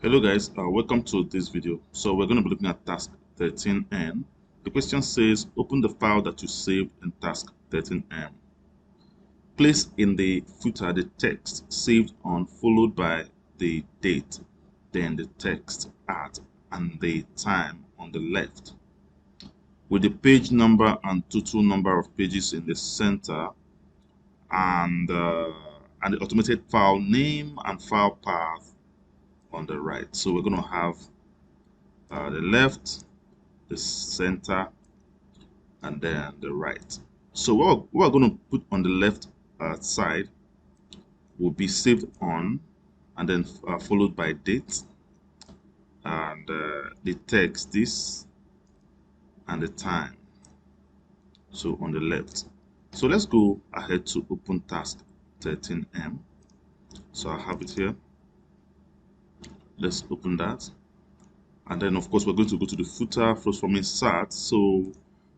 Hello guys, welcome to this video. So we're going to be looking at task 13N. The question says, open the file that you saved in task 13N. Place in the footer the text saved on followed by the date, then the text at and the time on the left. With the page number and total number of pages in the center and the automated file name and file path on the right. So we're going to have the left, the center, and then the right. So what we're going to put on the left side will be saved on, and then followed by date, and the text, this, and the time. So on the left. So let's go ahead to open task 13M. So I have it here. Let's open that. And then of course we're going to go to the footer first from insert. So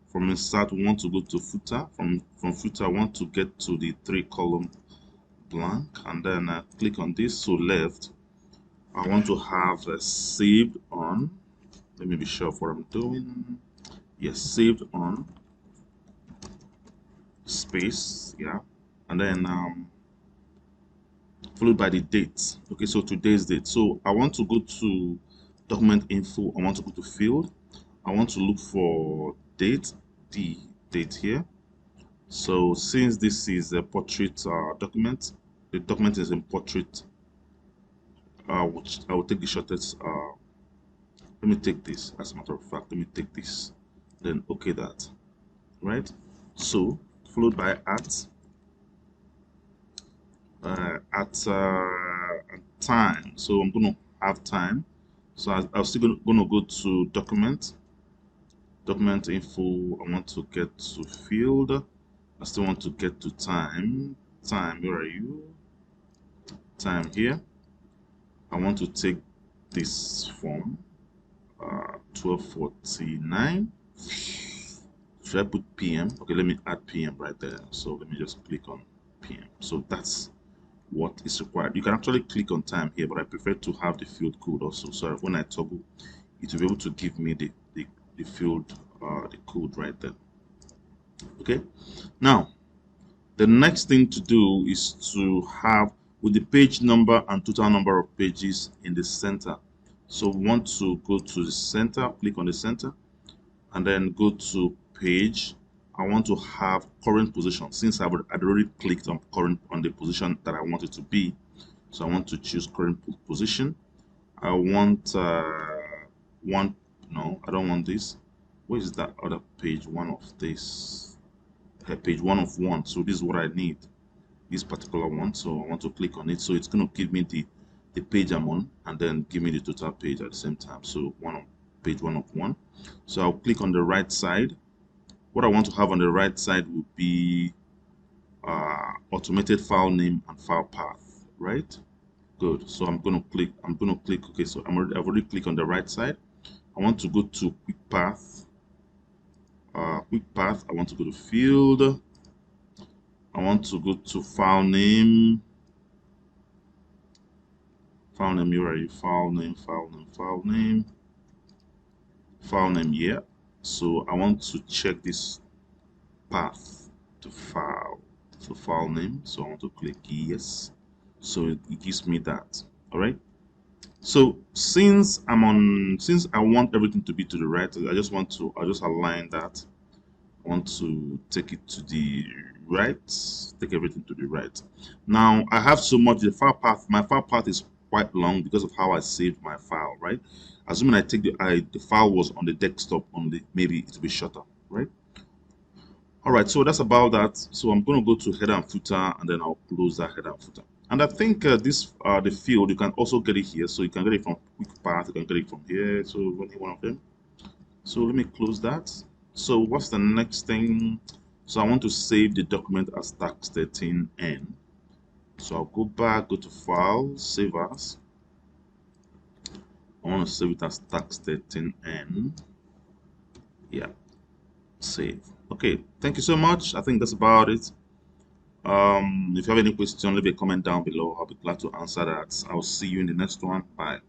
from insert we want to go to footer. From footer I want to get to the 3-column blank, and then click on this. So left, I want to have saved on. Let me be sure of what I'm doing. Yes, saved on space, yeah, and then followed by the date. Okay, so today's date. So I want to go to document info. I want to go to field. I want to look for date, the date here. So since this is a portrait document, the document is in portrait, which I will take the shortest. Let me take this. As a matter of fact, let me take this. Then okay that, right? So followed by at time. So I'm going to have time. So I'm still going to go to document info. I want to get to field. I still want to get to time. Where are you? Time here. I want to take this form 1249. Should I put PM? Okay, let me add PM right there. So let me just click on PM. So that's what is required. You can actually click on time here, but I prefer to have the field code also. So when I toggle, it will be able to give me the field, the code right there. Okay. Now, the next thing to do is to have with the page number and total number of pages in the center. So we want to go to the center, click on the center, and then go to page. I want to have current position since I'd already clicked on current on the position that I want it to be. So I want to choose current position. I want one. No, I don't want this. Where is that other page? One of this. Page 1 of 1. So this is what I need. This particular one. So I want to click on it. So it's going to give me the page I'm on, and then give me the total page at the same time. So page 1 of 1. So I'll click on the right side. What I want to have on the right side will be automated file name and file path, right? Good. So I'm going to click. Okay, so I've already clicked on the right side. I want to go to quick path. I want to go to field. I want to go to file name. File name. Where are you? File name. Yeah. So I want to check this path to file name. So I want to click yes. So it gives me that. All right. So since I want everything to be to the right, I just align that. I want to take it to the right, take everything to the right. Now I have so much. My file path is quite long because of how I saved my file, right? Assuming I take the file was on the desktop only, maybe it will be shorter, right? All right, so that's about that. So I'm going to go to header and footer, and then I'll close that header and footer. And I think the field, you can also get it here. So you can get it from quick path, you can get it from here. So only one of them. So let me close that. So what's the next thing? So I want to save the document as task 13N. So I'll go back, go to file, save as. I want to save it as task 13N. Yeah, save. Okay, thank you so much. I think that's about it. If you have any question, leave a comment down below. I'll be glad to answer that. I'll see you in the next one. Bye.